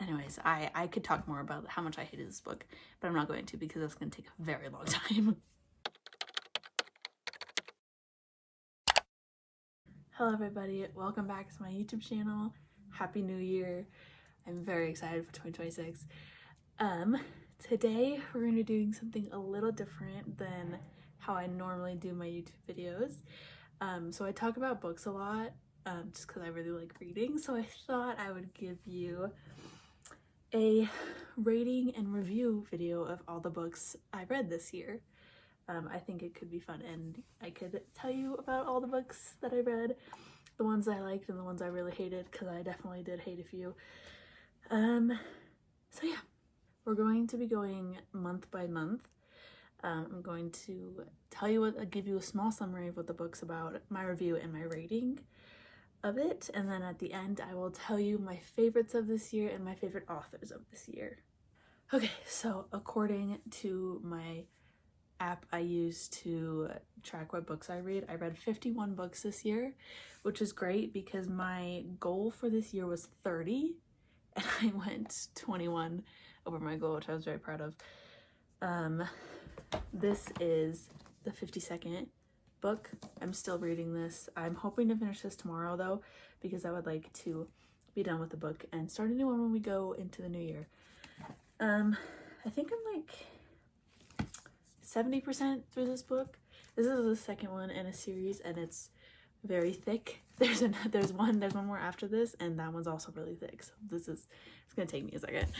Anyways, I could talk more about how much I hated this book, but I'm not going to because that's going to take a very long time. Hello everybody, welcome back to my YouTube channel. Happy New Year. I'm very excited for 2026. Today we're going to be doing something a little different than how I normally do my YouTube videos. So I talk about books a lot, just because I really like reading, so I thought I would give you a rating and review video of all the books I read this year. I think it could be fun, and I could tell you about all the books that I read, the ones I liked and the ones I really hated, because I definitely did hate a few. So yeah, we're going to be going month by month. I'm going to tell you give you a small summary of what the book's about, my review and my rating of it, and then at the end I will tell you my favorites of this year and my favorite authors of this year. Okay, so according to my app I use to track what books I read 51 books this year, which is great because my goal for this year was 30 and I went 21 over my goal, which I was very proud of. This is the 52nd book. I'm still reading this. I'm hoping to finish this tomorrow though, because I would like to be done with the book and start a new one when we go into the new year. I think I'm like 70% through this book. This is the second one in a series and it's very thick. There's one more after this and that one's also really thick, so it's gonna take me a second.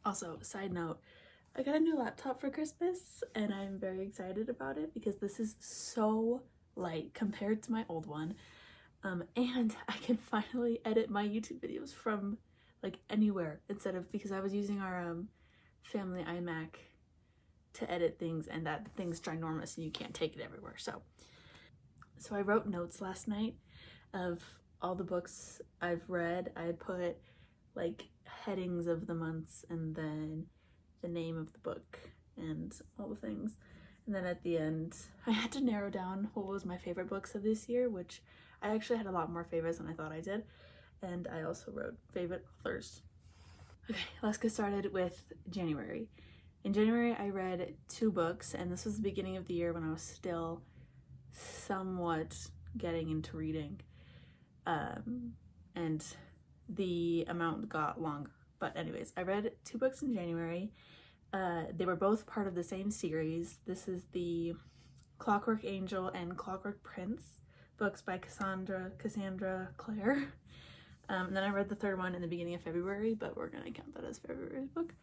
Also, side note, I got a new laptop for Christmas and I'm very excited about it because this is so light compared to my old one, and I can finally edit my YouTube videos from like anywhere instead of, because I was using our family iMac to edit things and that thing's ginormous and you can't take it everywhere. So I wrote notes last night of all the books I've read. I put like headings of the months and then the name of the book and all the things. And then at the end, I had to narrow down what was my favorite books of this year, which I actually had a lot more favorites than I thought I did. And I also wrote favorite authors. Okay, let's get started with January. In January, I read 2 books, and this was the beginning of the year when I was still somewhat getting into reading. And the amount got long. But anyways, I read 2 books in January. They were both part of the same series. This is the Clockwork Angel and Clockwork Prince books by Cassandra Clare. Then I read the 3rd one in the beginning of February, but we're gonna count that as February's book.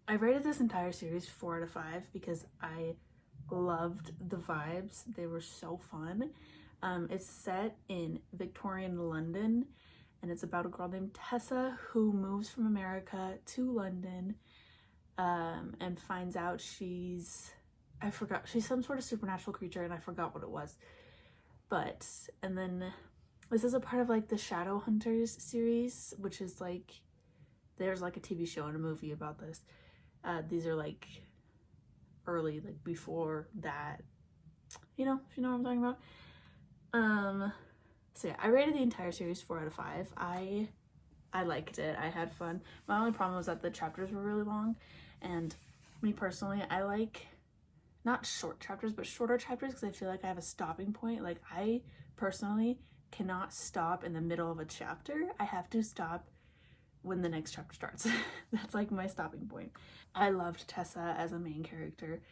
I rated this entire series 4 out of 5 because I loved the vibes. They were so fun. It's set in Victorian London and it's about a girl named Tessa who moves from America to London and finds out she's some sort of supernatural creature and I forgot what it was. And then this is a part of like the Shadowhunters series, which is like, there's like a TV show and a movie about this. These are like early, like before that, if you know what I'm talking about. So yeah, I rated the entire series 4 out of 5. I liked it. I had fun. My only problem was that the chapters were really long, and me personally, I like not short chapters, but shorter chapters because I feel like I have a stopping point. Like I personally cannot stop in the middle of a chapter. I have to stop when the next chapter starts. That's like my stopping point. I loved Tessa as a main character.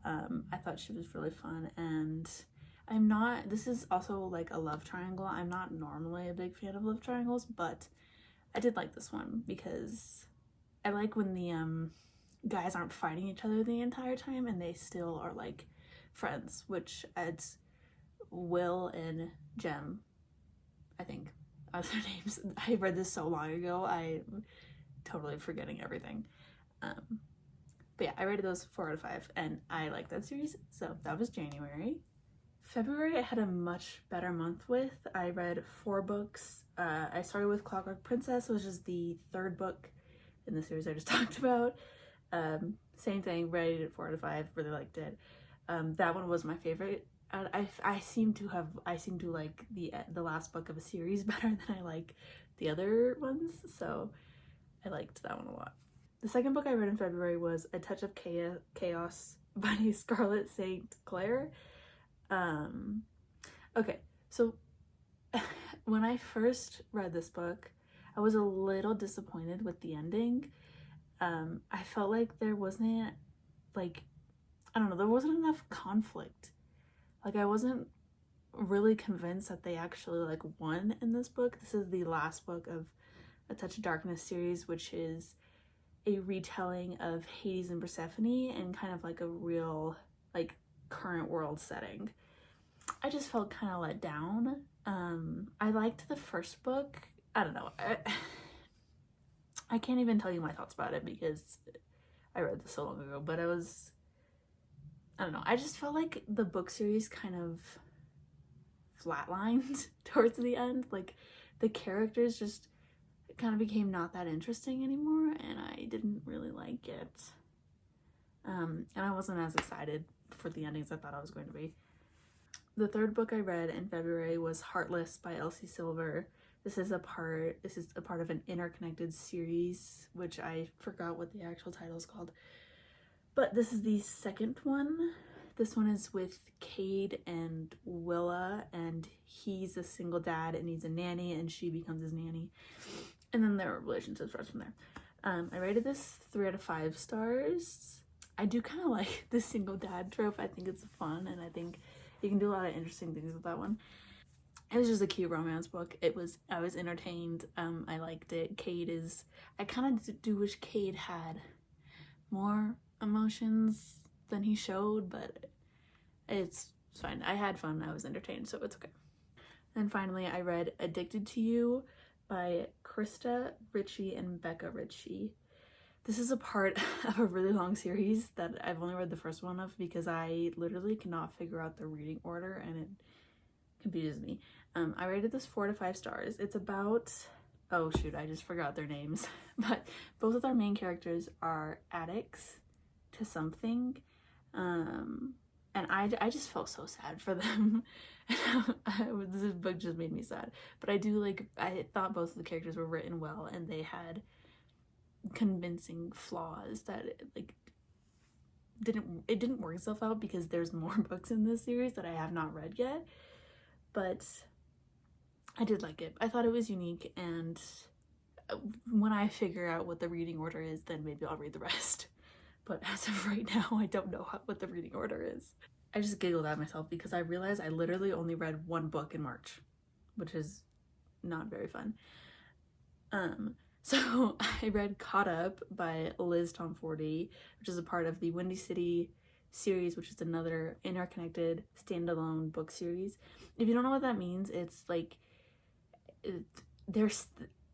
I thought she was really fun, and this is also like a love triangle. I'm not normally a big fan of love triangles, but I did like this one because I like when the guys aren't fighting each other the entire time and they still are like friends, which adds Will and Jem, I think are their names. I read this so long ago, I'm totally forgetting everything. But yeah, I rated those 4 out of 5 and I like that series. So that was January. February I had a much better month with. I read 4 books. I started with Clockwork Princess, which is the 3rd book in the series I just talked about. Same thing, rated it 4 out of 5, really liked it. That one was my favorite. I seem to like the last book of a series better than I like the other ones, so I liked that one a lot. The second book I read in February was A Touch of Chaos by Scarlett St. Clair. Okay, so when I first read this book, I was a little disappointed with the ending. I felt like there wasn't, like, I don't know, there wasn't enough conflict. Like, I wasn't really convinced that they actually, like, won in this book. This is the last book of A Touch of Darkness series, which is a retelling of Hades and Persephone in kind of like a real, like, current world setting. I just felt kind of let down. I liked the first book. I don't know. I can't even tell you my thoughts about it because I read this so long ago, but I don't know. I just felt like the book series kind of flatlined towards the end. Like, the characters just kind of became not that interesting anymore, and I didn't really like it. And I wasn't as excited for the endings I thought I was going to be. The third book I read in February was Heartless by Elsie Silver. This is a part of an interconnected series, which I forgot what the actual title is called. But this is the second one. This one is with Cade and Willa, and he's a single dad and he's a nanny, and she becomes his nanny. And then their relationship starts from there. I rated this 3 out of 5 stars. I do kind of like the single dad trope. I think it's fun, and I think you can do a lot of interesting things with that one. It was just a cute romance book. I was entertained. I liked it. I kind of do wish Cade had more emotions than he showed, but it's fine. I had fun. I was entertained, so it's okay. And finally, I read Addicted to You by Krista Ritchie and Becca Ritchie. This is a part of a really long series that I've only read the first one of because I literally cannot figure out the reading order, and it confuses me. I rated this 4 to 5 stars. It's about, oh shoot, I just forgot their names, but both of our main characters are addicts to something, and I just felt so sad for them. This book just made me sad, but I thought both of the characters were written well, and they had convincing flaws that it didn't work itself out because there's more books in this series that I have not read yet, but I did like it. I thought it was unique, and when I figure out what the reading order is, then maybe I'll read the rest. But as of right now, I don't know what the reading order is. I just giggled at myself because I realized I literally only read one book in March, which is not very fun. So I read Caught Up by Liz Tomforty, which is a part of the Windy City series, which is another interconnected standalone book series. If you don't know what that means, it's like there's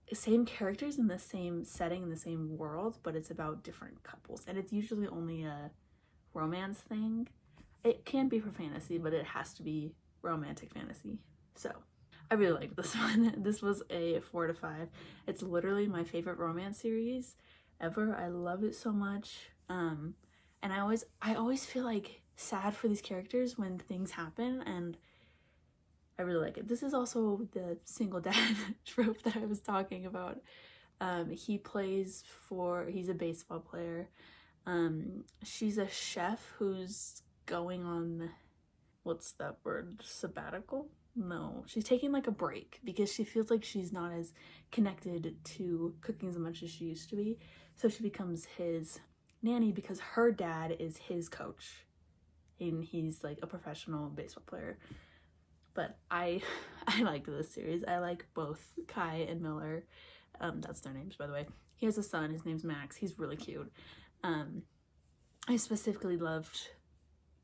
the same characters in the same setting in the same world, but it's about different couples, and it's usually only a romance thing. It can be for fantasy, but it has to be romantic fantasy. So I really liked this one. This was a 4 to 5. It's literally my favorite romance series ever. I love it so much. And I always feel like sad for these characters when things happen, and I really like it. This is also the single dad trope that I was talking about. He's a baseball player. She's a chef who's going on, what's that word, sabbatical? No, she's taking like a break because she feels like she's not as connected to cooking as much as she used to be. So she becomes his nanny because her dad is his coach, and he's like a professional baseball player. But I liked this series. I like both Kai and Miller. That's their names, by the way. He has a son. His name's Max. He's really cute. I specifically loved,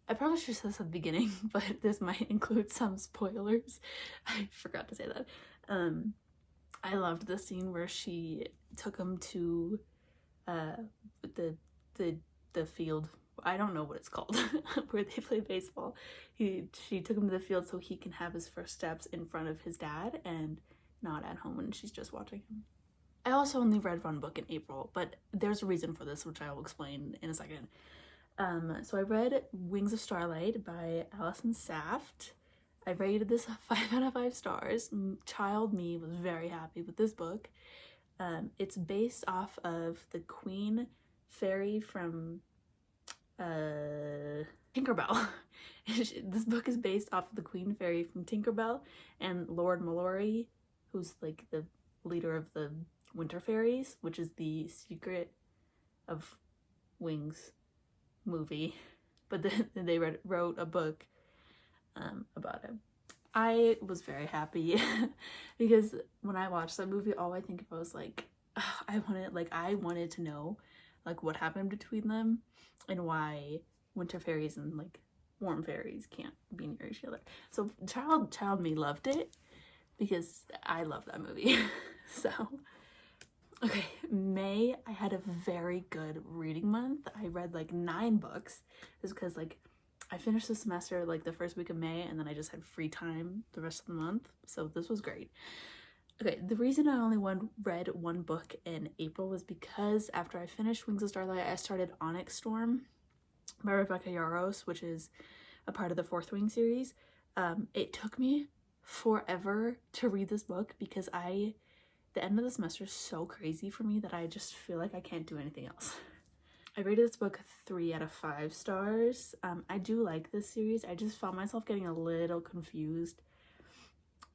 I probably should have said this at the beginning, but this might include some spoilers. I forgot to say that. I loved the scene where she took him to the field. I don't know what it's called, where they play baseball. She took him to the field so he can have his first steps in front of his dad and not at home when she's just watching him. I also only read one book in April, but there's a reason for this, which I will explain in a second. So I read Wings of Starlight by Allison Saft. I rated this 5 out of 5 stars. Child me was very happy with this book. It's based off of the Queen Fairy from Tinkerbell. This book is based off of the Queen Fairy from Tinkerbell and Lord Mallory, who's like the leader of the Winter Fairies, which is the Secret of Wings movie. But then they wrote a book about it. I was very happy because when I watched that movie, all I think of was like, I wanted to know like what happened between them and why winter fairies and like warm fairies can't be near each other. So child me loved it because I love that movie. So okay, May, I had a very good reading month. I read like 9 books. It's because like I finished the semester like the first week of May, and then I just had free time the rest of the month. So this was great. Okay, the reason I only read 1 book in April was because after I finished Wings of Starlight, I started Onyx Storm by Rebecca Yarros, which is a part of the Fourth Wing series. It took me forever to read this book because the end of the semester is so crazy for me that I just feel like I can't do anything else. I rated this book 3 out of 5 stars. I do like this series. I just found myself getting a little confused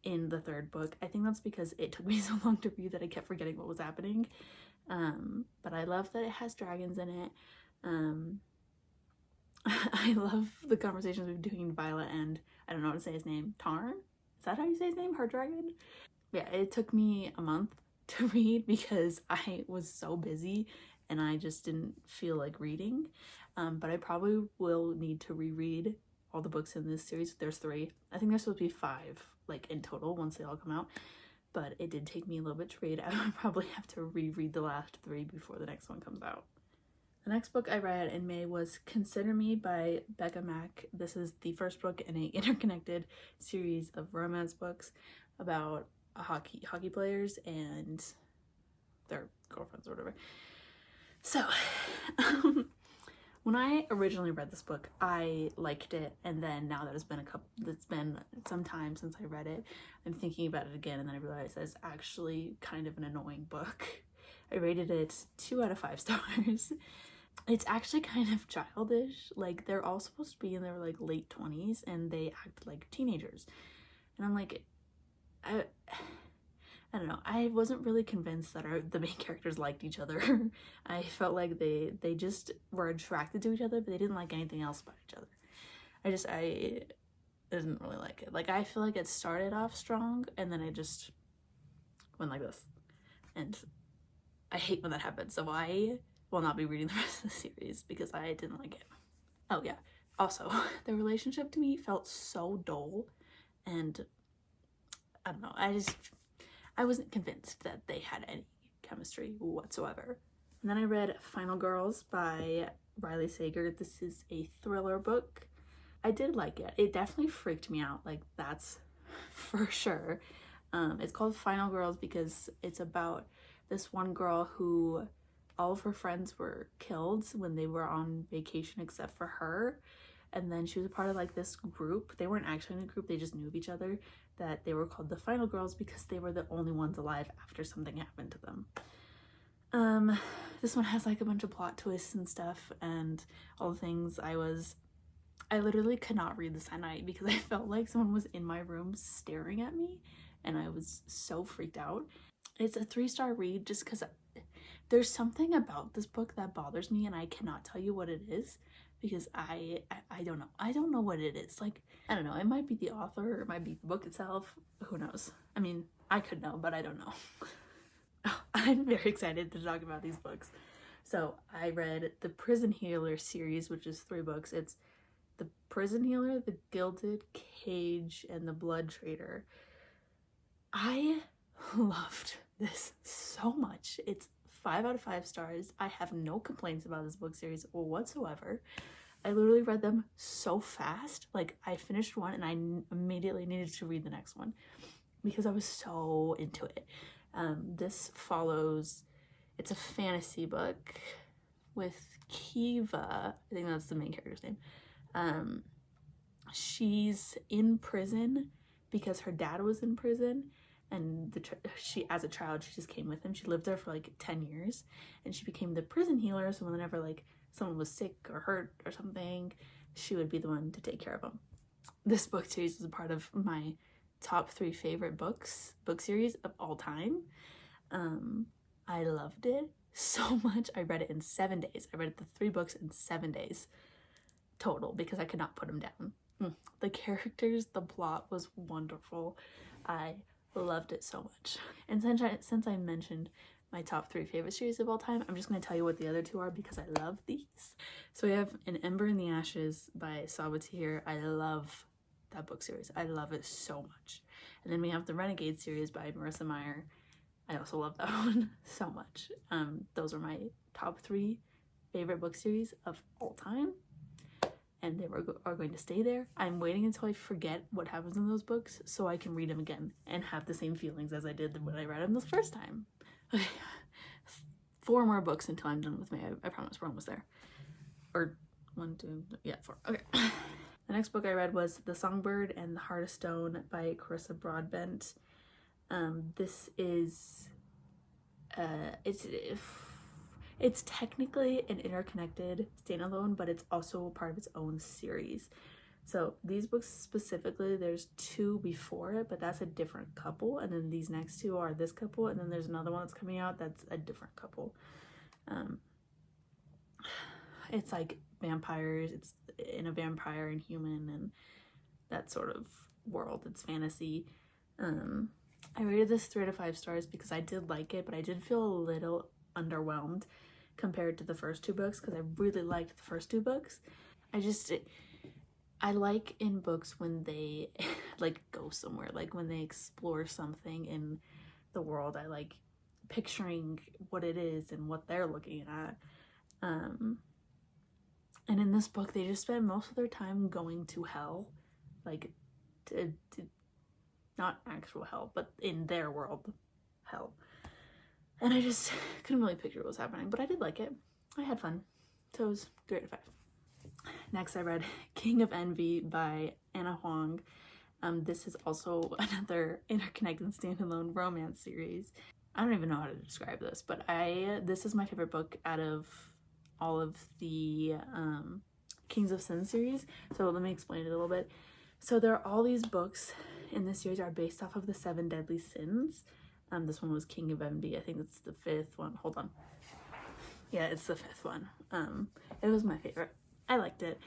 in the 3rd book. I think that's because it took me so long to read that I kept forgetting what was happening. But I love that it has dragons in it. I love the conversations we've been doing Violet and, I don't know how to say his name, Tarn? Is that how you say his name? Her dragon? Yeah, it took me a month to read because I was so busy and I just didn't feel like reading. But I probably will need to reread all the books in this series. There's 3. I think there's supposed to be 5, like in total, once they all come out. But it did take me a little bit to read. I would probably have to reread the last 3 before the next one comes out. The next book I read in May was Consider Me by Becca Mack. This is the first book in an interconnected series of romance books about hockey players and their girlfriends or whatever. So, when I originally read this book, I liked it, and then now that it's been some time since I read it, I'm thinking about it again, and then I realized that it's actually kind of an annoying book. I rated it 2 out of 5 stars. It's actually kind of childish. Like, they're all supposed to be in their like late 20s and they act like teenagers, and I'm like, I don't know. I wasn't really convinced that the main characters liked each other. I felt like they just were attracted to each other, but they didn't like anything else about each other. I didn't really like it. Like, I feel like it started off strong and then it just went like this, and I hate when that happens. So I will not be reading the rest of the series because I didn't like it. Oh yeah. Also, the relationship to me felt so dull, and I don't know. I wasn't convinced that they had any chemistry whatsoever. And then I read Final Girls by Riley Sager. This is a thriller book. I did like it. It definitely freaked me out. Like, that's for sure. It's called Final Girls because it's about this one girl who all of her friends were killed when they were on vacation except for her. And then she was a part of like this group. They weren't actually in a group, they just knew of each other, that they were called the Final Girls because they were the only ones alive after something happened to them. This one has like a bunch of plot twists and stuff and all the things. I literally could not read this at night because I felt like someone was in my room staring at me, and I was so freaked out. It's a 3-star read just because there's something about this book that bothers me, and I cannot tell you what it is because I don't know. I don't know what it is. Like, I don't know. It might be the author, or it might be the book itself. Who knows? I mean, I could know, but I don't know. I'm very excited to talk about these books. So I read the Prison Healer series, which is 3 books. It's The Prison Healer, The Gilded Cage, and The Blood Trader. I loved this so much. It's 5 out of 5 stars. I have no complaints about this book series whatsoever. I literally read them so fast. Like, I finished one and I immediately needed to read the next one because I was so into it. This follows, it's a fantasy book with Kiva. I think that's the main character's name. She's in prison because her dad was in prison, and she, as a child, she just came with him. She lived there for like 10 years, and she became the prison healer. So whenever like someone was sick or hurt or something, she would be the one to take care of them. This book series is a part of my top 3 favorite book series of all time. I loved it so much. I read it in 7 days. I read the 3 books in 7 days total because I could not put them down. The characters, the plot was wonderful. I loved it so much. And since I mentioned my top 3 favorite series of all time, I'm just going to tell you what the other 2 are because I love these. So we have An Ember in the Ashes by Sabatir. I love that book series. I love it so much. And then we have the Renegade series by Marissa Meyer. I also love that one so much. Those are my top 3 favorite book series of all time, and they are going to stay there. I'm waiting until I forget what happens in those books so I can read them again and have the same feelings as I did when I read them the first time. Okay, 4 more books until I'm done with May. I promise we're almost there. Or 1, 2, yeah, 4. Okay. The next book I read was The Songbird and the Heart of Stone by Carissa Broadbent. This is it's technically an interconnected standalone, but it's also part of its own series. So these books specifically, there's 2 before it, but that's a different couple, and then these next 2 are this couple, and then there's another one that's coming out that's a different couple. It's like vampires, it's in a vampire and human and that sort of world. It's fantasy. I rated this 3 out of 5 stars because I did like it, but I did feel a little underwhelmed compared to the first 2 books because I really liked the first 2 books. I like in books when they like go somewhere, like when they explore something in the world. I like picturing what it is and what they're looking at. And in this book, they just spend most of their time going to hell, like to not actual hell, but in their world, hell. And I just couldn't really picture what was happening, but I did like it. I had fun. So it was 3 out of 5. Next, I read King of Envy by Anna Huang. This is also another interconnected standalone romance series. I don't even know how to describe this, but this is my favorite book out of all of the Kings of Sin series. So let me explain it a little bit. So there are all these books in this series are based off of the 7 deadly sins. This one was King of Envy. I think it's the 5th one. Hold on. Yeah, it's the 5th one. It was my favorite. I liked it.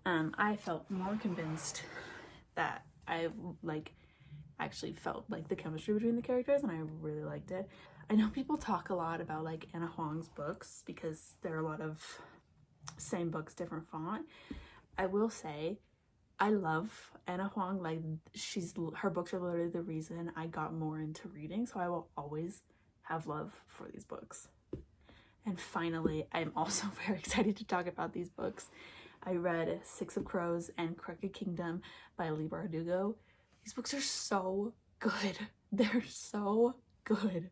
I felt more convinced that I actually felt like the chemistry between the characters, and I really liked it. I know people talk a lot about like Anna Huang's books because there are a lot of same books, different font. I will say I love Anna Huang. Like her books are literally the reason I got more into reading, so I will always have love for these books. And finally, I'm also very excited to talk about these books. I read Six of Crows and Crooked Kingdom by Leigh Bardugo. These books are so good. They're so good.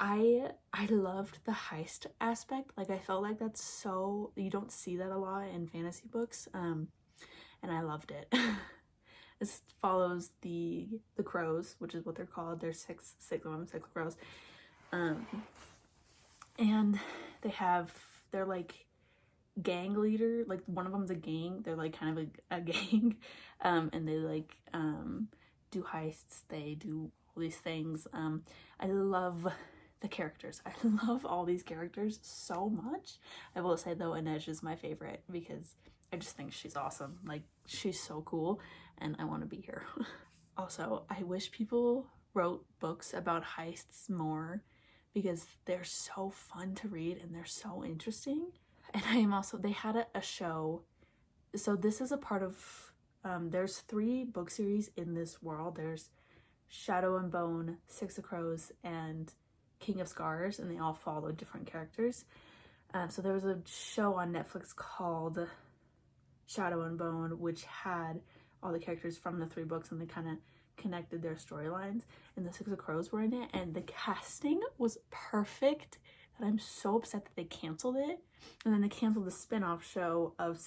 I loved the heist aspect. Like I felt like that's so, you don't see that a lot in fantasy books. And I loved it. This follows the crows, which is what they're called. There's six of them, 6 crows. And they're like gang leader, like one of them's a gang. They're like kind of a gang. And they like do heists. They do all these things. I love the characters. I love all these characters so much. I will say though, Inej is my favorite because I just think she's awesome. Like she's so cool and I want to be here. Also, I wish people wrote books about heists more because they're so fun to read and they're so interesting. And they had a show. So this is a part of, there's 3 book series in this world. There's Shadow and Bone, Six of Crows, and King of Scars, and they all follow different characters. So there was a show on Netflix called Shadow and Bone, which had all the characters from the 3 books, and they kind of connected their storylines, and the Six of Crows were in it, and the casting was perfect. And I'm so upset that they canceled it. And then they canceled the spin-off show of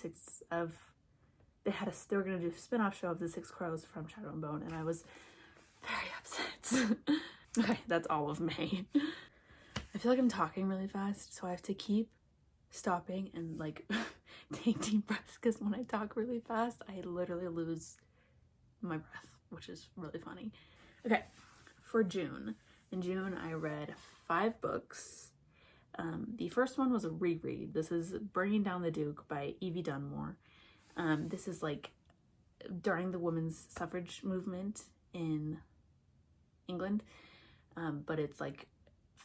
they were gonna do a spin-off show of the 6 Crows from Shadow and Bone, and I was very upset. Okay, that's all of May. I feel like I'm talking really fast, so I have to keep stopping and like take deep breaths, because when I talk really fast, I literally lose my breath, which is really funny. Okay, for June. In June, I read 5 books. The first one was a reread. This is Bringing Down the Duke by Evie Dunmore. This is like during the women's suffrage movement in England, but it's like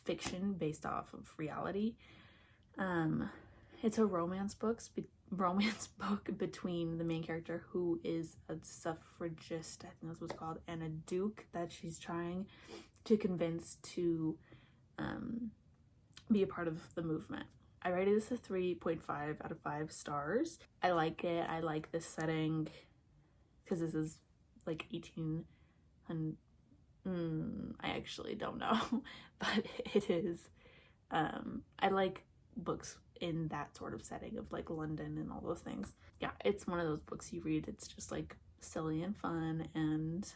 fiction based off of reality. It's a romance book between the main character, who is a suffragist, I think that's what's called, and a duke that she's trying to convince to be a part of the movement. I rated this a 3.5 out of 5 stars. I like it. I like this setting because this is like 1800. I actually don't know, but it is. I like books in that sort of setting of like London and all those things. Yeah, it's one of those books you read, it's just like silly and fun, and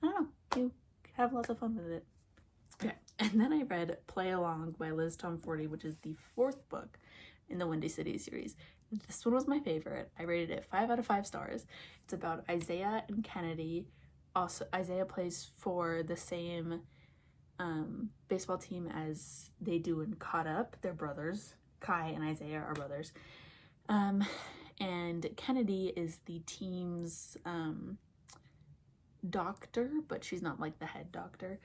I don't know, you have lots of fun with it. Okay, and then I read Play Along by Liz Tomforty, which is the 4th book in the Windy City series. This one was my favorite. I rated it 5 out of 5 stars. It's about Isaiah and Kennedy. Also, Isaiah plays for the same baseball team as they do in Caught Up. They're brothers. Kai and Isaiah are brothers. And Kennedy is the team's doctor, but she's not like the head doctor.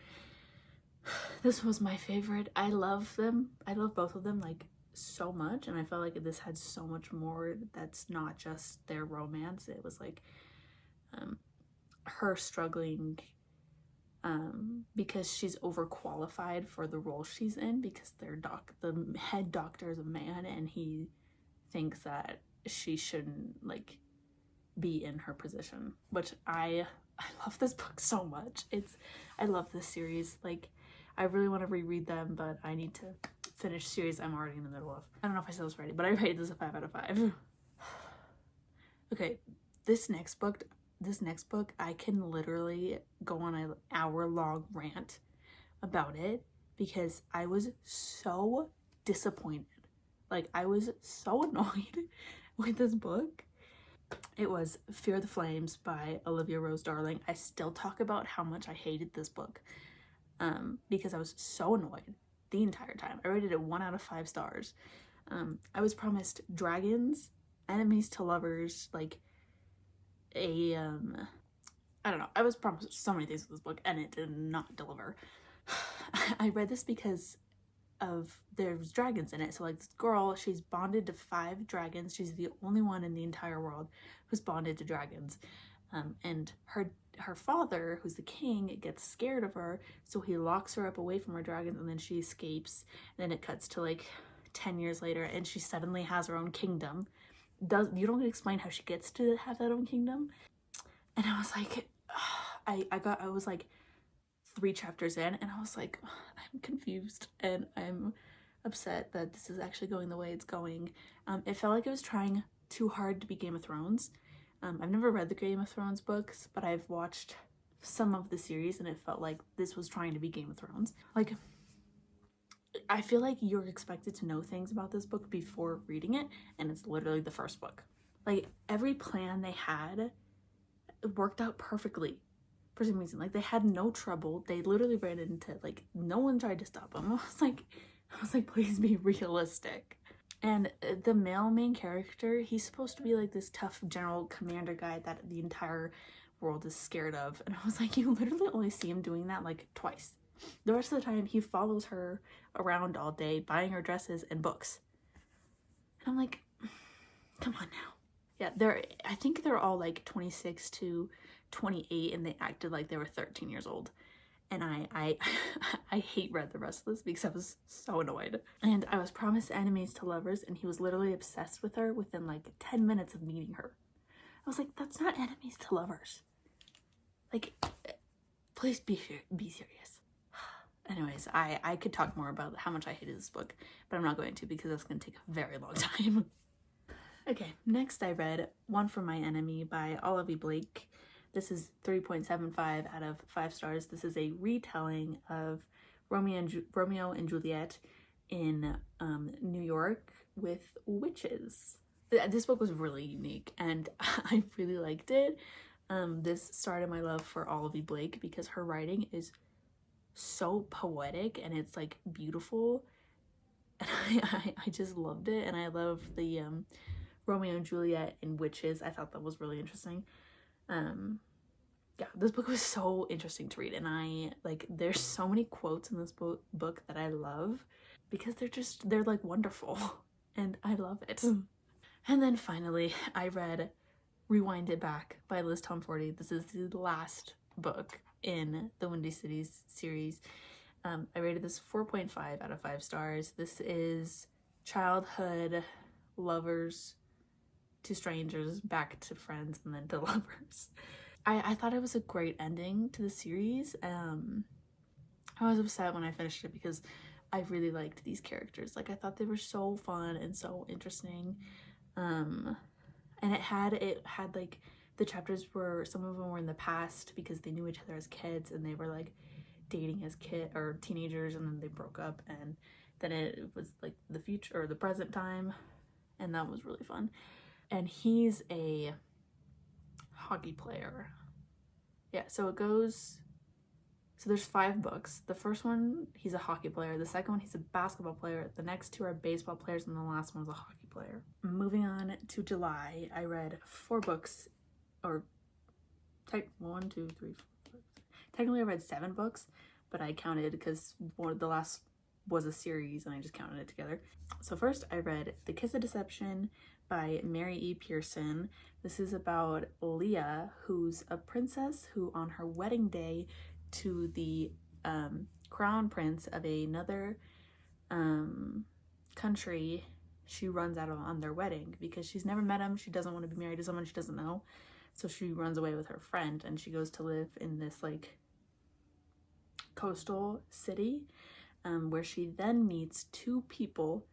This was my favorite. I love them. I love both of them like so much, and I felt like this had so much more that's not just their romance. It was like her struggling because she's overqualified for the role she's in, because the head doctor is a man and he thinks that she shouldn't like be in her position, which I love this book so much. I love this series. Like, I really want to reread them, but I need to finish series I'm already in the middle of. I don't know if I said this already, but I rated this a 5 out of 5. Okay, this next book, I can literally go on an hour-long rant about it, because I was so disappointed. Like, I was so annoyed with this book. It was Fear the Flames by Olivia Rose Darling. I still talk about how much I hated this book because I was so annoyed the entire time. I rated it 1 out of 5 stars. I was promised dragons, enemies to lovers, like a I don't know. I was promised so many things with this book, and it did not deliver. I read this because of there's dragons in it. So like this girl, she's bonded to 5 dragons. She's the only one in the entire world who's bonded to dragons. And her father, who's the king, gets scared of her, so he locks her up away from her dragons, and then she escapes. And then it cuts to like 10 years later, and she suddenly has her own kingdom. You don't explain how she gets to have that own kingdom. And I was like, I was like 3 chapters in, and I was like, I'm confused and I'm upset that this is actually going the way it's going. It felt like it was trying too hard to be Game of Thrones. I've never read the Game of Thrones books, but I've watched some of the series, and it felt like this was trying to be Game of Thrones. Like, I feel like you're expected to know things about this book before reading it, and it's literally the first book. Like, every plan they had worked out perfectly for some reason. Like, they had no trouble. They literally ran into, like, no one tried to stop them. I was like, please be realistic. And the male main character, he's supposed to be like this tough general commander guy that the entire world is scared of. And I was like, you literally only see him doing that like twice. The rest of the time, he follows her around all day, buying her dresses and books. And I'm like, come on now. Yeah, I think they're all like 26 to 28, and they acted like they were 13 years old. And I hate read the rest of this because I was so annoyed. And I was promised enemies to lovers, and he was literally obsessed with her within like 10 minutes of meeting her. I was like, that's not enemies to lovers. Like, please be serious. Anyways, I could talk more about how much I hated this book, but I'm not going to, because that's going to take a very long time. Okay, next I read One for My Enemy by Olivia Blake. This is 3.75 out of 5 stars. This is a retelling of Romeo and Juliet in New York with witches. This book was really unique and I really liked it. This started my love for Olivia Blake because her writing is so poetic and it's like beautiful, and I just loved it. And I love the Romeo and Juliet and witches. I thought that was really interesting. Yeah, this book was so interesting to read, and there's so many quotes in this book that I love because they're like wonderful and I love it. And then finally I read Rewind It Back by Liz Tomforty. This is the last book in the Windy Cities series. I rated this 4.5 out of 5 stars. This is childhood lovers to strangers, back to friends, and then to lovers. I thought it was a great ending to the series. I was upset when I finished it because I really liked these characters. Like, I thought they were so fun and so interesting. And it had like, the chapters were, some of them were in the past because they knew each other as kids and they were like dating as teenagers, and then they broke up, and then it was like the future or the present time, and that was really fun. And he's a hockey player. Yeah, so there's 5 books. The first one, he's a hockey player. The second one, he's a basketball player. The next 2 are baseball players, and the last one is a hockey player. Moving on to July, I read 4 books, or 1, 2, 3, 4. Technically I read 7 books, but I counted because the last was a series and I just counted it together. So first I read The Kiss of Deception by Mary E. Pearson. This is about Leah, who's a princess who on her wedding day to the crown prince of another country, she runs out on their wedding because she's never met him. She doesn't want to be married to someone she doesn't know. So she runs away with her friend and she goes to live in this like coastal city where she then meets 2 people.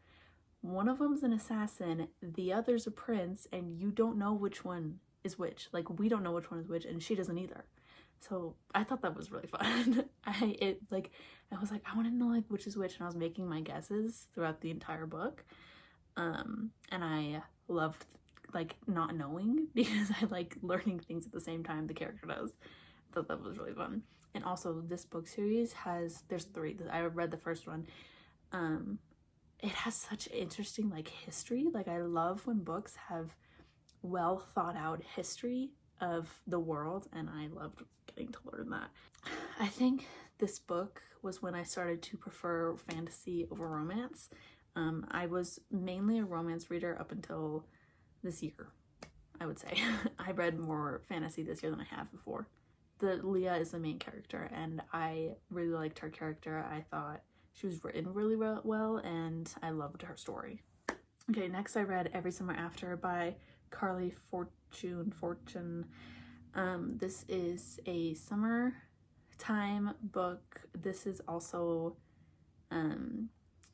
One of them's an assassin, the other's a prince, and you don't know which one is which. Like, we don't know which one is which, and she doesn't either. So I thought that was really fun. I was like, I want to know like which is which, and I was making my guesses throughout the entire book. And I loved like not knowing because I like learning things at the same time the character does. I thought that was really fun. And also this book series there's 3. I read the first one. It has such interesting like history. Like, I love when books have well thought out history of the world, and I loved getting to learn that. I think this book was when I started to prefer fantasy over romance. I was mainly a romance reader up until this year, I would say. I read more fantasy this year than I have before. Leah is the main character, and I really liked her character. I thought she was written really well, and I loved her story. Okay, next I read Every Summer After by Carly Fortune. This is a summertime book. This is also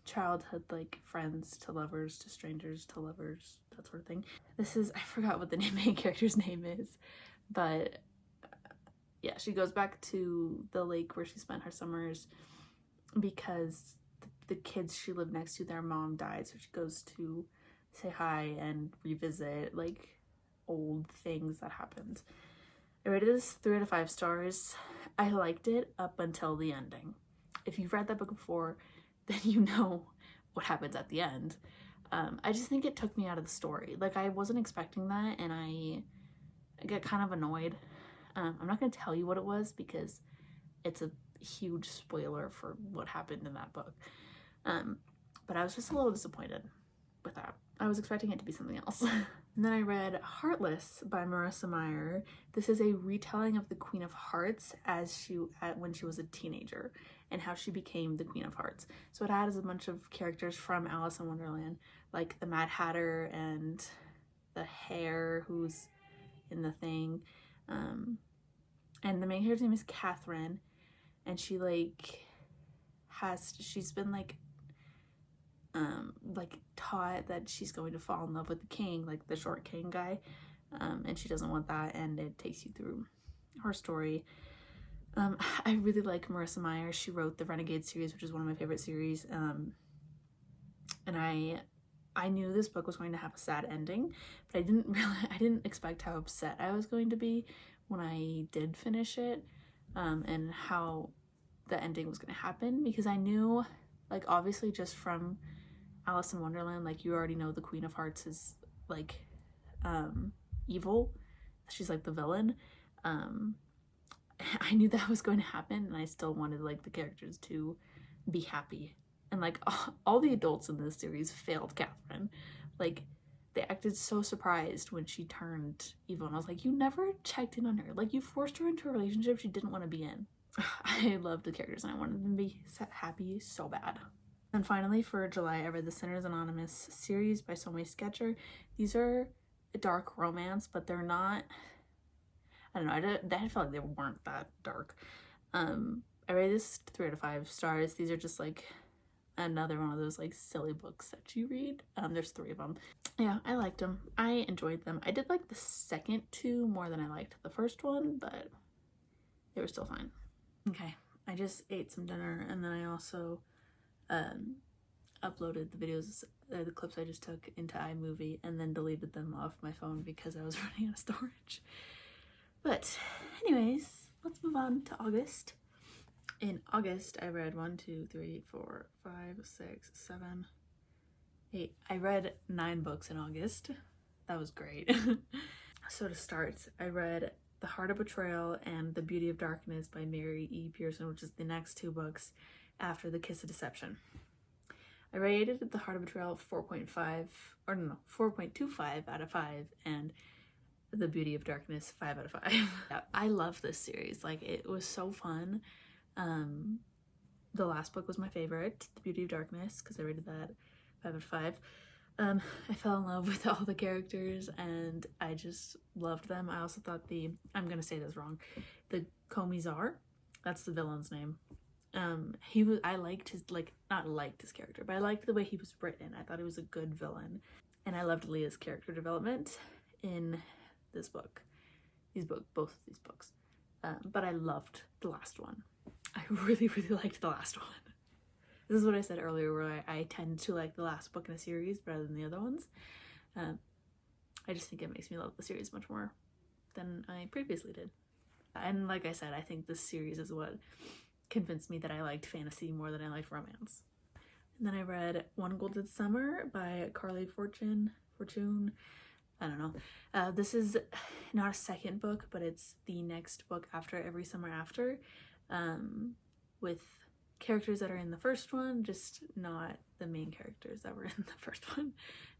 childhood, like friends to lovers to strangers to lovers, that sort of thing. I forgot what the main character's name is, but yeah, she goes back to the lake where she spent her summers because the kids she lived next to, their mom died, so she goes to say hi and revisit like old things that happened. I rated this 3 out of 5 stars. I liked it up until the ending. If you've read that book before, then you know what happens at the end. I just think it took me out of the story. Like, I wasn't expecting that, and I get kind of annoyed. I'm not going to tell you what it was because it's a huge spoiler for what happened in that book. But I was just a little disappointed with that. I was expecting it to be something else. And then I read Heartless by Marissa Meyer. This is a retelling of the Queen of Hearts when she was a teenager and how she became the Queen of Hearts. So it has a bunch of characters from Alice in Wonderland, like the Mad Hatter and the Hare who's in the thing. And the main character's name is Catherine, and she's been taught that she's going to fall in love with the king, like the short king guy, and she doesn't want that, and it takes you through her story. I really like Marissa Meyer. She wrote the Renegade series, which is one of my favorite series. And I knew this book was going to have a sad ending, but I didn't expect how upset I was going to be when I did finish it, and how the ending was going to happen, because I knew, like, obviously just from Alice in Wonderland, like, you already know the Queen of Hearts is like evil. She's like the villain. I knew that was going to happen, and I still wanted, like, the characters to be happy. And, like, all the adults in this series failed Catherine. Like, they acted so surprised when she turned evil, and I was like, you never checked in on her. Like, you forced her into a relationship she didn't want to be in. I loved the characters, and I wanted them to be happy so bad. And finally, for July, I read the Sinners Anonymous series by Somi Sketcher. These are a dark romance, but they're not... I don't know, I felt like they weren't that dark. I rated this 3 out of 5 stars. These are just, like, another one of those, like, silly books that you read. There's 3 of them. Yeah, I liked them. I enjoyed them. I did like the second 2 more than I liked the first one, but they were still fine. Okay, I just ate some dinner, and then I also uploaded the videos, the clips I just took into iMovie, and then deleted them off my phone because I was running out of storage. But anyways, let's move on to August. In August, I read 1, 2, 3, 4, 5, 6, 7, 8. I read 9 books in August. That was great. So to start, I read The Heart of Betrayal and The Beauty of Darkness by Mary E. Pearson, which is the next 2 books after The Kiss of Deception. I rated The Heart of Betrayal 4.25 out of 5, and The Beauty of Darkness 5 out of 5. I love this series. Like, it was so fun. The last book was my favorite, The Beauty of Darkness, because I rated that 5 out of 5. I fell in love with all the characters, and I just loved them. I also thought I'm gonna say this wrong, the Commissar, that's the villain's name. I liked his, like, not liked his character, but I liked the way he was written. I thought he was a good villain, and I loved Leah's character development in this book, both of these books. But I loved the last one. I really, really liked the last one. This is what I said earlier, where I tend to like the last book in a series rather than the other ones. I just think it makes me love the series much more than I previously did. And like I said, I think this series is what convinced me that I liked fantasy more than I liked romance. And then I read One Golden Summer by Carly Fortune. I don't know. This is not a second book, but it's the next book after Every Summer After, with characters that are in the first one, just not the main characters that were in the first one.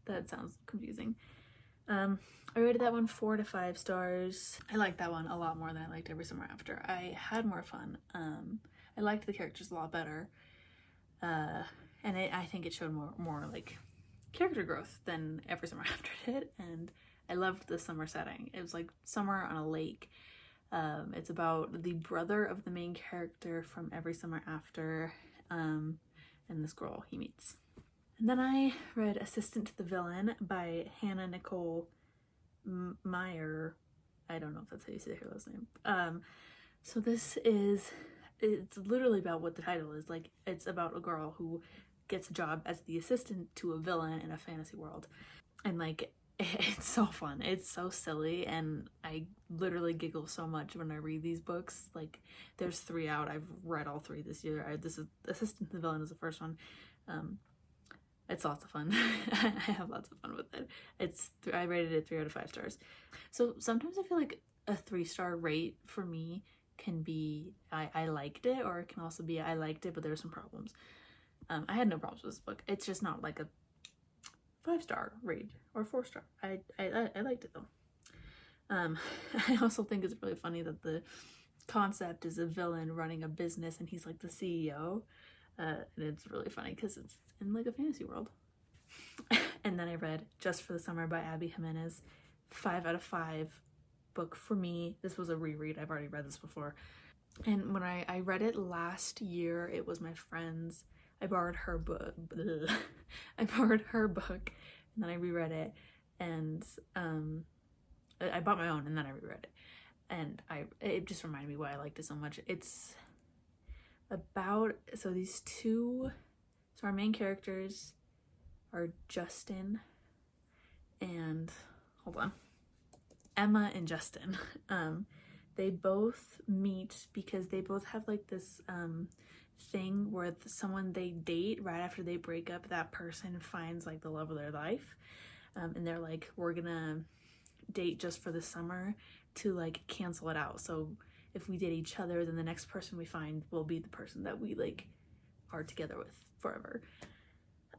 That sounds confusing. I rated that one 4 to 5 stars. I liked that one a lot more than I liked Every Summer After. I had more fun. I liked the characters a lot better. And I think it showed more like character growth than Every Summer After did, and I loved the summer setting. It was like summer on a lake. It's about the brother of the main character from Every Summer After, and this girl he meets. And then I read Assistant to the Villain by Hannah Nicole Meyer. I don't know if that's how you say her last name. So it's literally about what the title is. Like, it's about a girl who gets a job as the assistant to a villain in a fantasy world. And, like, it's so fun. It's so silly, and I literally giggle so much when I read these books. Like, there's 3 out. I've read all 3 this year. This is Assistant to the Villain is the first one. It's lots of fun. I have lots of fun with it. I rated it 3 out of 5 stars. So sometimes I feel like a 3-star rate for me can be I liked it, or it can also be I liked it but there were some problems. I had no problems with this book. It's just not like a 5-star rate or 4-star. I liked it though. I also think it's really funny that the concept is a villain running a business and he's like the CEO. And it's really funny because it's in like a fantasy world. And then I read Just for the Summer by Abby Jimenez. 5 out of 5 book for me. This was a reread. I've already read this before. And when I read it last year, it was my friend's. I borrowed her book. I borrowed her book, and then I reread it. And I bought my own, and then I reread it. and it just reminded me why I liked it so much. It's about, so our main characters are Justin and, hold on, Emma and Justin. They both meet because they both have like this thing where someone they date, right after they break up, that person finds like the love of their life. And they're like, we're gonna date just for the summer to like cancel it out. So if we date each other, then the next person we find will be the person that we like are together with forever.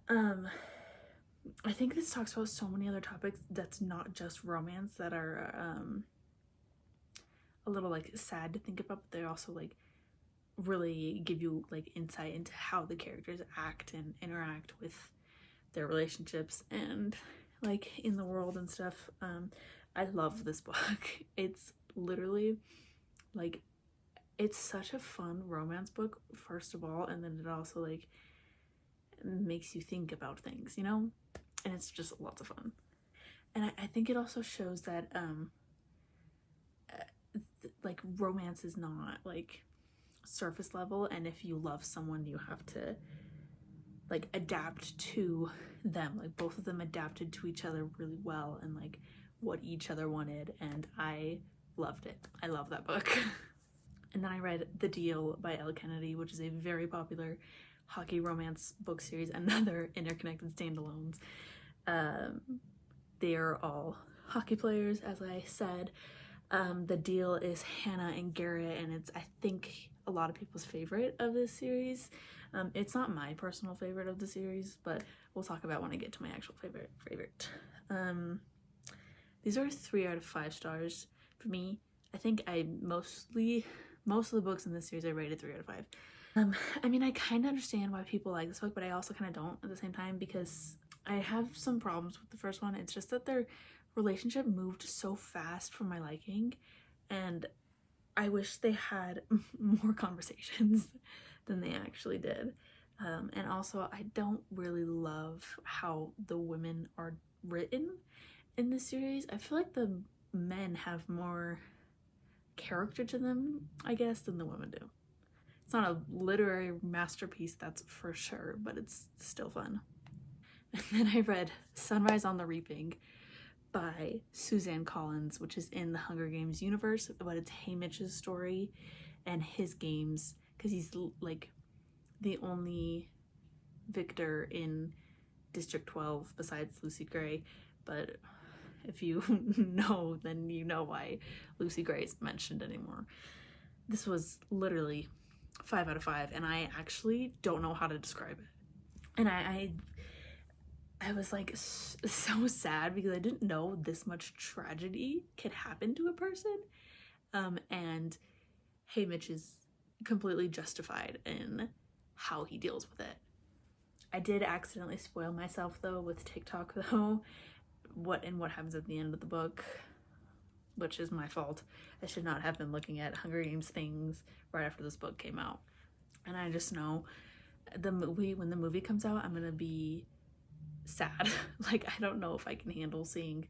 I think this talks about so many other topics that's not just romance, that are a little like sad to think about, but they also like really give you like insight into how the characters act and interact with their relationships and like in the world and stuff. I love this book. It's literally like, it's such a fun romance book, first of all, and then it also like makes you think about things, you know, and it's just lots of fun. And I think it also shows that like romance is not like surface level, and if you love someone you have to like adapt to them. Like both of them adapted to each other really well and like what each other wanted, and I loved it. I love that book. And then I read The Deal by Elle Kennedy, which is a very popular hockey romance book series, another interconnected standalones. They are all hockey players, as I said. The Deal is Hannah and Garrett, and it's, I think, a lot of people's favorite of this series. It's not my personal favorite of the series, but we'll talk about when I get to my actual favorite. These are 3 out of 5 stars for me. I think most of the books in this series I rated 3 out of 5. I mean, I kind of understand why people like this book, but I also kind of don't at the same time, because I have some problems with the first one. It's just that their relationship moved so fast for my liking, and I wish they had more conversations than they actually did. And also, I don't really love how the women are written in this series. I feel like the men have more character to them, I guess, than the women do. It's not a literary masterpiece, that's for sure, but it's still fun. And then I read Sunrise on the Reaping by Suzanne Collins, which is in the Hunger Games universe, but it's Haymitch's story and his games, because he's like the only victor in District 12 besides Lucy Gray. But if you know, then you know why Lucy Gray is mentioned anymore. This was literally 5 out of 5, and I actually don't know how to describe it. And I was like so sad because I didn't know this much tragedy could happen to a person. And Haymitch is completely justified in how he deals with it. I did accidentally spoil myself though with TikTok though, what happens at the end of the book, which is my fault. I should not have been looking at Hunger Games things right after this book came out. And I just know when the movie comes out, I'm gonna be sad. Like, I don't know if I can handle seeing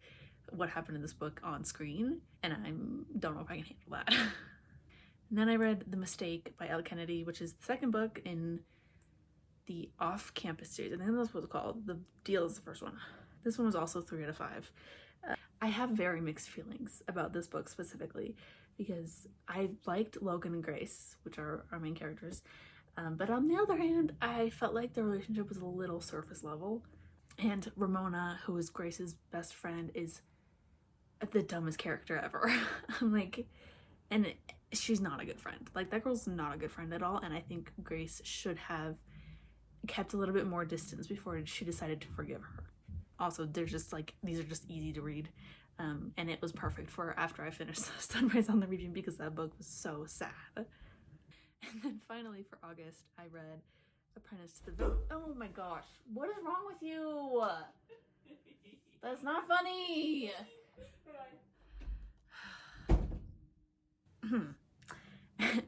what happened in this book on screen, and I don't know if I can handle that. And then I read The Mistake by Elle Kennedy, which is the second book in the Off-Campus series. I think that's what it's called. The Deal is the first one. This one was also 3 out of 5. I have very mixed feelings about this book specifically, because I liked Logan and Grace, which are our main characters. But on the other hand, I felt like the relationship was a little surface level. And Ramona, who is Grace's best friend, is the dumbest character ever. I'm like, and she's not a good friend. Like, that girl's not a good friend at all. And I think Grace should have kept a little bit more distance before she decided to forgive her. Also, they're just like, these are just easy to read. And it was perfect for after I finished Sunrise on the Reaping, because that book was so sad. And then finally for August, I read Apprentice to the Oh my gosh, what is wrong with you? That's not funny.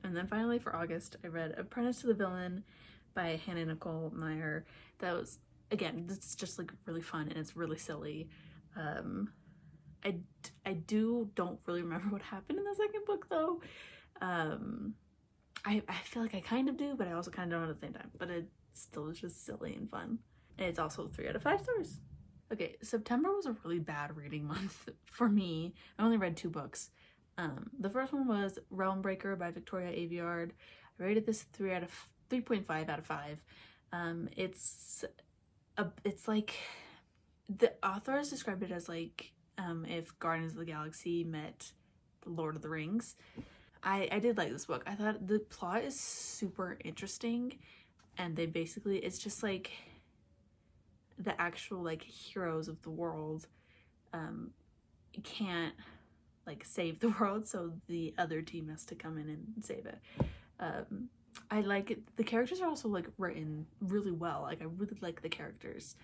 And then finally for August, I read Apprentice to the Villain by Hannah Nicole Meyer. That was, again, it's just like really fun and it's really silly. don't really remember what happened in the second book though. I feel like I kind of do, but I also kind of don't at the same time. But it still is just silly and fun. And it's also 3 out of 5 stars. Okay, September was a really bad reading month for me. I only read 2 books. The first one was Realm Breaker by Victoria Aveyard. I rated this 3.5 out of 5. It's like, the author has described it as like if Guardians of the Galaxy met the Lord of the Rings. I did like this book. I thought the plot is super interesting, and they basically, it's just like the actual like heroes of the world can't like save the world, so the other team has to come in and save it. I like it. The characters are also like written really well. Like I really like the characters.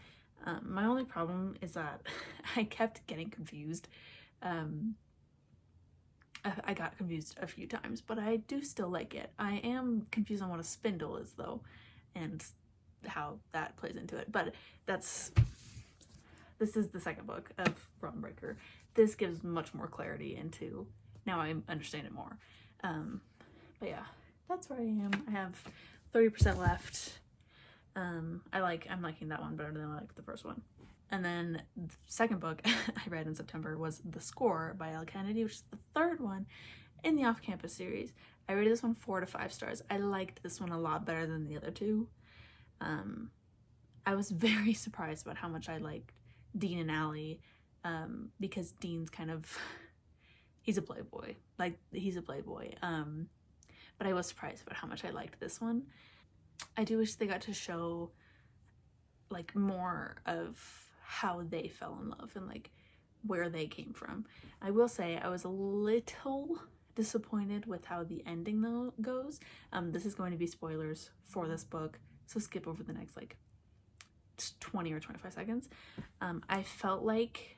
My only problem is that I kept getting confused. I got confused a few times, but I do still like it. I am confused on what a spindle is though, and how that plays into it. But this is the second book of Realm Breaker. This gives much more clarity into, now I understand it more. But yeah, that's where I am. I have 30% left. I'm liking that one better than I liked the first one. And then the second book I read in September was The Score by Elle Kennedy, which is the third one in the Off-Campus series. I rated this one 4 to 5 stars. I liked this one a lot better than the other 2. I was very surprised about how much I liked Dean and Allie, because Dean's kind of, he's a playboy. Like, he's a playboy. But I was surprised about how much I liked this one. I do wish they got to show like more of how they fell in love and like where they came from. I will say I was a little disappointed with how the ending though goes. This is going to be spoilers for this book, so skip over the next like 20 or 25 seconds. I felt like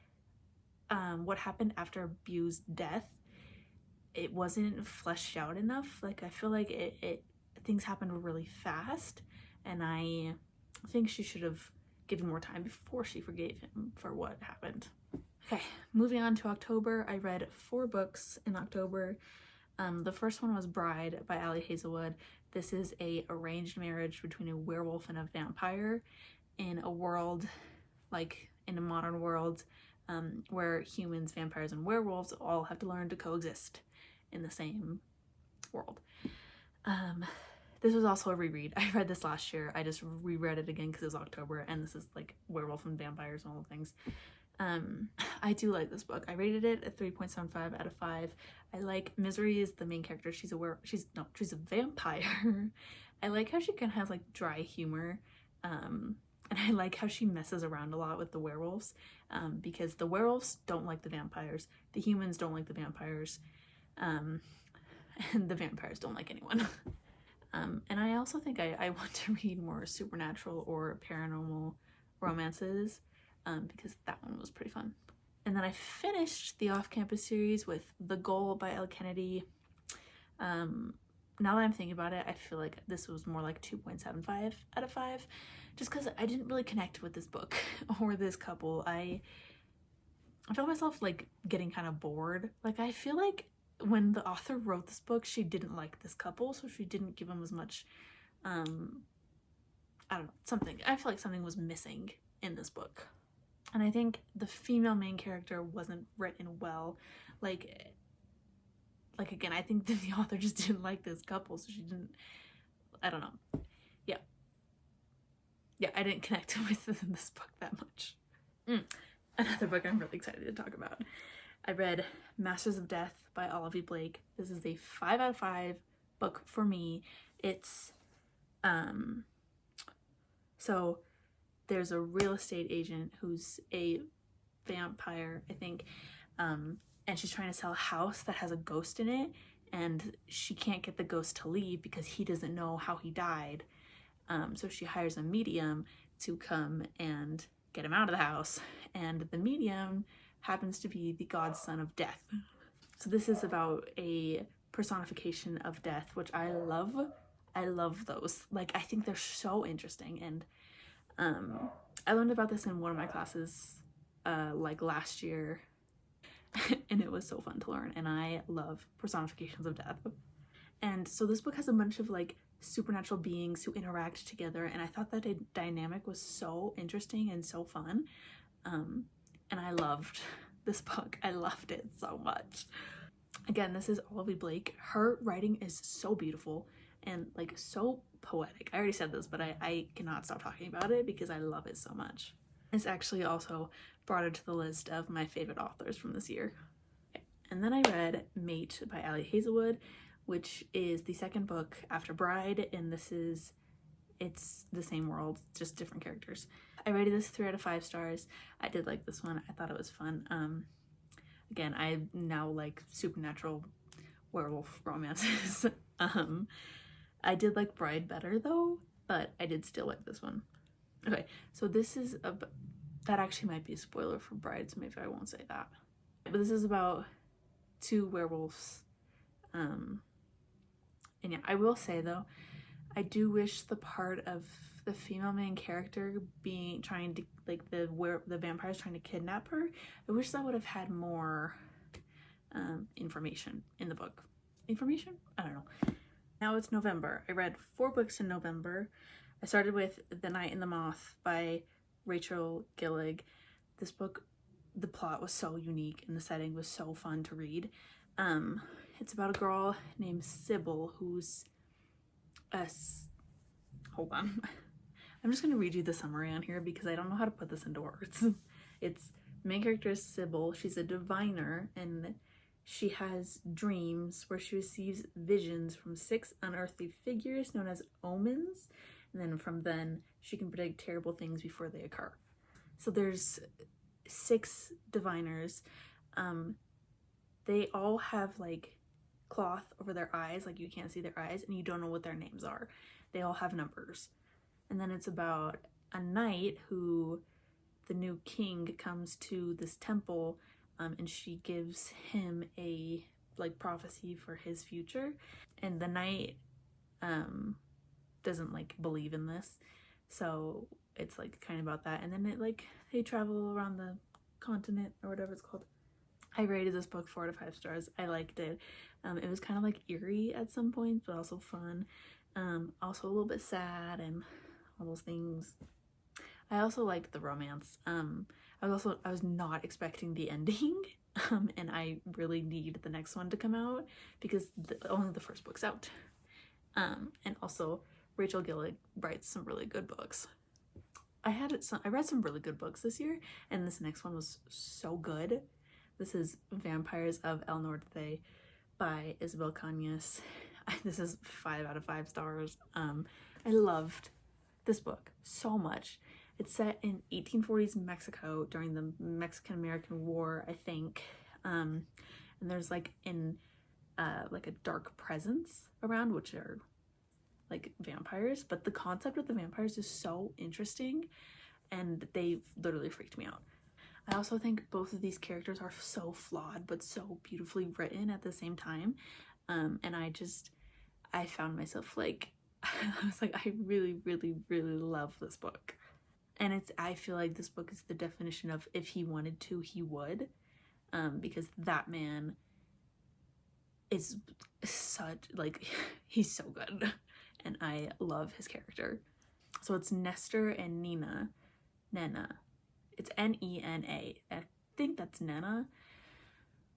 what happened after Bue's death, it wasn't fleshed out enough. Like I feel like it things happened really fast, and I think she should have given more time before she forgave him for what happened. Okay, moving on to October. I read 4 books in October. The first one was Bride by Ali Hazelwood. This is a arranged marriage between a werewolf and a vampire in a world, like in a modern world, where humans, vampires, and werewolves all have to learn to coexist in the same world. This was also a reread. I read this last year. I just reread it again because it was October, and this is like werewolf and vampires and all the things. I do like this book. I rated it at 3.75 out of 5. I like Misery is the main character. She's a vampire. I like how she kind of has like dry humor. And I like how she messes around a lot with the werewolves, because the werewolves don't like the vampires. The humans don't like the vampires. And the vampires don't like anyone. And I also think I want to read more supernatural or paranormal romances, because that one was pretty fun. And then I finished the Off-Campus series with The Goal by Elle Kennedy. Now that I'm thinking about it, I feel like this was more like 2.75 out of 5, just because I didn't really connect with this book or this couple. I felt myself like getting kind of bored. Like I feel like when the author wrote this book, she didn't like this couple, so she didn't give them as much, I don't know, I feel like something was missing in this book. And I think the female main character wasn't written well. Like again, I think that the author just didn't like this couple, so she didn't, I don't know. Yeah, I didn't connect with this book that much. Another book I'm really excited to talk about. I read Masters of Death by Olivia Blake. This is a 5 out of 5 book for me. It's, so there's a real estate agent who's a vampire, I think, and she's trying to sell a house that has a ghost in it, and she can't get the ghost to leave because he doesn't know how he died. So she hires a medium to come and get him out of the house, and the medium happens to be the godson of death. So this is about a personification of death, which I love. I love those. Like, I think they're so interesting, and I learned about this in one of my classes like last year. and it was so fun to learn, and I love personifications of death. And so this book has a bunch of like supernatural beings who interact together, and I thought that dynamic was so interesting and so fun. And I loved this book. I loved it so much. Again, this is Olivia Blake. Her writing is so beautiful and like so poetic. I already said this, but I cannot stop talking about it because I love it so much. It's actually also brought it to the list of my favorite authors from this year. And then I read Mate by Ali Hazelwood, which is the second book after Bride, and it's the same world, just different characters. I rated this 3 out of 5 stars. I did like this one. I thought it was fun. Again, I now like supernatural werewolf romances. I did like Bride better though, but I did still like this one. Okay, so this is that actually might be a spoiler for Bride, so maybe I won't say that. But this is about 2 werewolves. And yeah, I will say though, I do wish the part of the female main character trying to like the vampires trying to kidnap her, I wish that would have had more information in the book. Information? I don't know. Now it's November. I read 4 books in November. I started with The Night and the Moth by Rachel Gillig. This book, the plot was so unique and the setting was so fun to read. It's about a girl named Sybil who's hold on. I'm just gonna read you the summary on here because I don't know how to put this into words. It's main character is Sybil. She's a diviner and she has dreams where she receives visions from 6 unearthly figures known as omens, and then from then she can predict terrible things before they occur. So there's 6 diviners. They all have like cloth over their eyes, like you can't see their eyes, and you don't know what their names are. They all have numbers. And then it's about a knight who the new king comes to this temple, and she gives him a like prophecy for his future, and the knight doesn't like believe in this, so it's like kind of about that. And then they travel around the continent or whatever it's called. I rated this book 4 out of 5 stars. I liked it. It was kind of like eerie at some points, but also fun. Also a little bit sad and all those things. I also liked the romance. I was not expecting the ending, and I really need the next one to come out because only the first book's out. And also Rachel Gillig writes some really good books. I read some really good books this year, and this next one was so good. This is Vampires of El Norte by Isabel Cañas. This is 5 out of 5 stars. I loved this book so much. It's set in 1840s Mexico during the Mexican-American War, I think. And there's like a dark presence around, which are like vampires, but the concept of the vampires is so interesting and they literally freaked me out. I also think both of these characters are so flawed but so beautifully written at the same time. And I found myself like, I was like, I really, really, really love this book. And I feel like this book is the definition of if he wanted to, he would. Because that man is such, like, he's so good. And I love his character. So it's Nestor and Nena. It's Nena. I think that's Nena,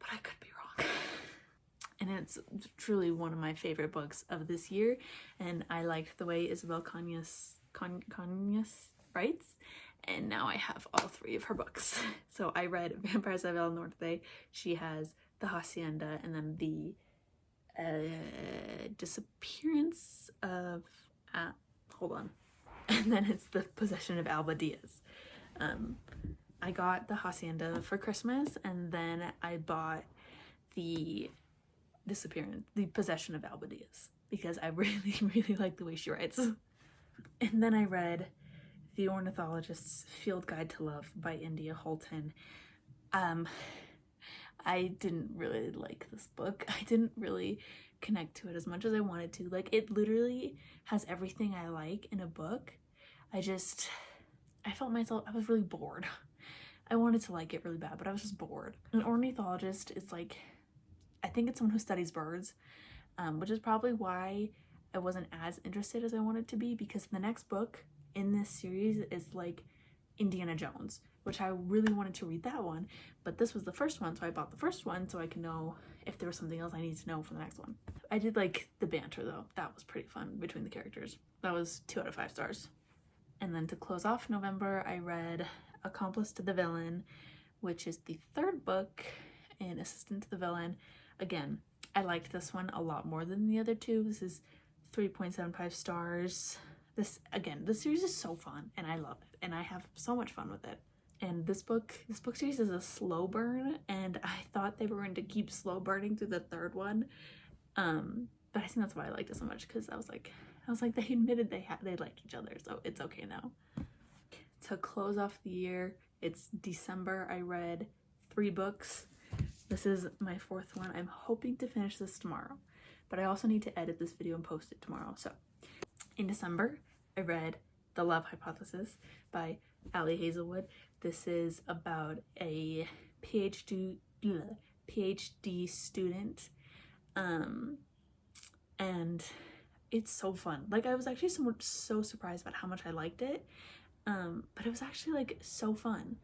but I could be wrong. And it's truly one of my favorite books of this year. And I liked the way Isabel Cañas writes. And now I have all 3 of her books. So I read Vampires of El Norte. She has The Hacienda, and then the disappearance of hold on. And then it's The Possession of Alba Diaz. I got The Hacienda for Christmas, and then I bought the Possession of Alba Diaz because I really, really like the way she writes. And then I read The Ornithologist's Field Guide to Love by India Holton. I didn't really like this book. I didn't really connect to it as much as I wanted to. Like, it literally has everything I like in a book. I felt myself, I was really bored. I wanted to like it really bad, but I was just bored. An ornithologist is like, I think it's someone who studies birds, which is probably why I wasn't as interested as I wanted to be, because the next book in this series is like Indiana Jones, which I really wanted to read that one, but this was the first one, so I bought the first one so I can know if there was something else I need to know for the next one. I did like the banter though. That was pretty fun between the characters. That was 2 out of 5 stars. And then to close off November, I read Accomplice to the Villain, which is the 3rd book in Assistant to the Villain. Again, I liked this one a lot more than the other 2. This is 3.75 stars. This series is so fun and I love it and I have so much fun with it. And this book series is a slow burn, and I thought they were going to keep slow burning through the 3rd one. But I think that's why I liked it so much, because I was like they admitted they like each other, so it's okay now. To close off the year, it's December. I read 3 books. This is my 4th one. I'm hoping to finish this tomorrow, but I also need to edit this video and post it tomorrow. So in December, I read The Love Hypothesis by Ali Hazelwood. This is about a PhD student, and it's so fun. Like, I was actually so surprised about how much I liked it, but it was actually like so fun.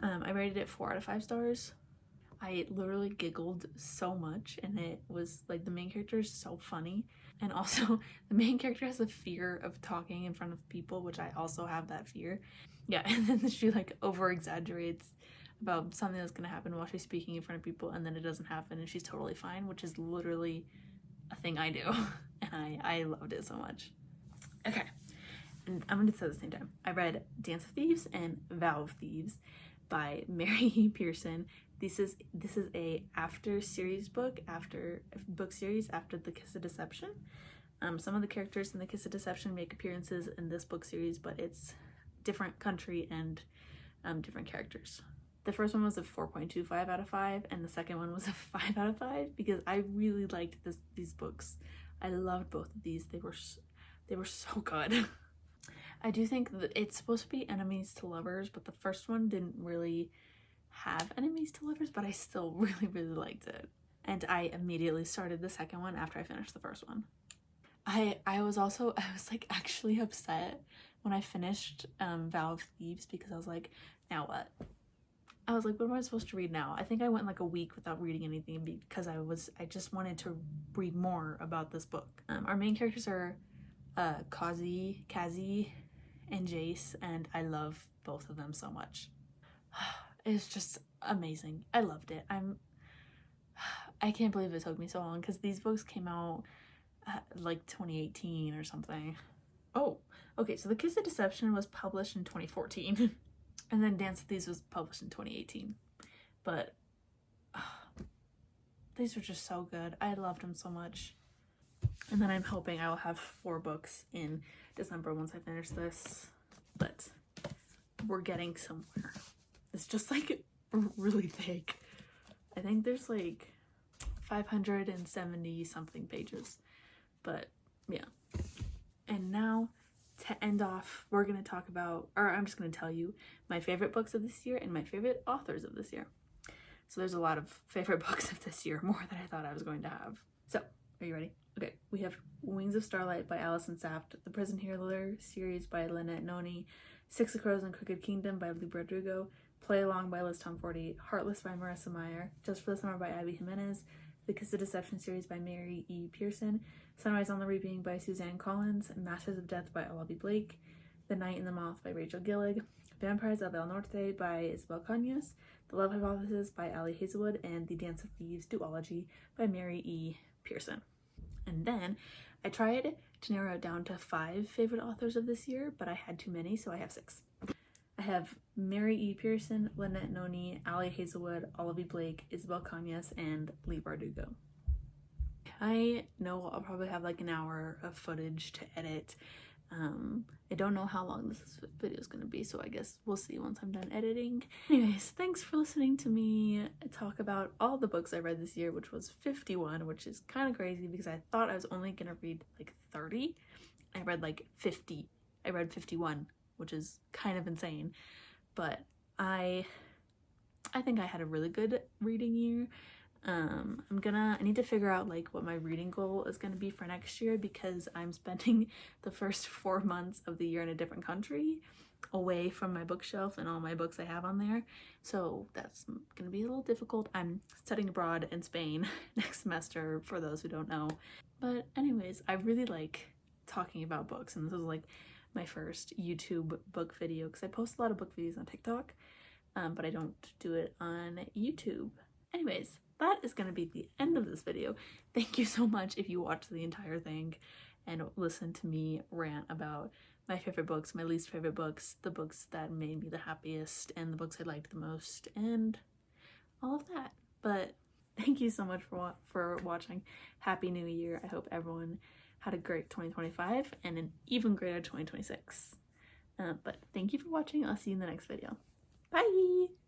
I rated it 4 out of 5 stars. I literally giggled so much, and it was like, the main character is so funny, and also the main character has a fear of talking in front of people, which I also have that fear. Yeah, and then she like over exaggerates about something that's gonna happen while she's speaking in front of people, and then it doesn't happen and she's totally fine, which is literally a thing I do. And I loved it so much. Okay, and I'm gonna say at the same time, I read Dance of Thieves and Vow of Thieves by Mary E. Pearson. This is a after book series after The Kiss of Deception. Some of the characters in The Kiss of Deception make appearances in this book series, but it's different country and different characters. The first one was a 4.25 out of 5, and the second one was a 5 out of 5, because I really liked these books. I loved both of these. They were so good. I do think that it's supposed to be enemies to lovers, but the first one didn't really have enemies to lovers, but I still really liked it. And I immediately started the second one after I finished the first one. I was like actually upset when I finished Vow of Thieves, because I was like, now what? I was like, what am I supposed to read now? I think I went like a week without reading anything because I just wanted to read more about this book. Our main characters are Kazi, and Jace, and I love both of them so much. It's just amazing. I loved it. I can't believe it took me so long, because these books came out like 2018 or something. Oh, okay, so The Kiss of Deception was published in 2014. And then Dance of Thieves was published in 2018. But these were just so good. I loved them so much. And then I'm hoping I will have 4 books in December once I finish this. But we're getting somewhere. It's just like really thick. I think there's like 570 something pages. But yeah. And now, to end off, we're going to talk about, or I'm just going to tell you my favorite books of this year and my favorite authors of this year. So there's a lot of favorite books of this year, more than I thought I was going to have. So, are you ready? Okay, we have Wings of Starlight by Alison Saft, The Prison Healer series by Lynette Noni, Six of Crows and Crooked Kingdom by Leigh Bardugo, Play Along by Liz Tomforty, Heartless by Marissa Meyer, Just for the Summer by Abby Jimenez, The Kiss of Deception series by Mary E. Pearson, Sunrise on the Reaping by Suzanne Collins, Masters of Death by Olavi Blake, The Night and the Moth by Rachel Gillig, Vampires of El Norte by Isabel Cañas, The Love Hypothesis by Ali Hazelwood, and The Dance of Thieves duology by Mary E. Pearson. And then I tried to narrow it down to 5 favorite authors of this year, but I had too many, so I have 6. I have Mary E. Pearson, Lynette Noni, Ali Hazelwood, Olavi Blake, Isabel Cañas, and Leigh Bardugo. I know I'll probably have like an hour of footage to edit. I don't know how long this video is going to be, so I guess we'll see once I'm done editing. Anyways, thanks for listening to me talk about all the books I read this year, which was 51, which is kind of crazy because I thought I was only going to read like 30. I read like 50. I read 51, which is kind of insane, but I think I had a really good reading year. I need to figure out like what my reading goal is going to be for next year, because I'm spending the first 4 months of the year in a different country, away from my bookshelf and all my books I have on there. So that's going to be a little difficult. I'm studying abroad in Spain next semester, for those who don't know. But anyways, I really like talking about books, and this was like my first YouTube book video, because I post a lot of book videos on TikTok, but I don't do it on YouTube. Anyways, that is going to be the end of this video. Thank you so much if you watched the entire thing and listened to me rant about my favorite books, my least favorite books, the books that made me the happiest, and the books I liked the most, and all of that. But thank you so much for watching. Happy New Year. I hope everyone had a great 2025 and an even greater 2026. But thank you for watching. I'll see you in the next video. Bye!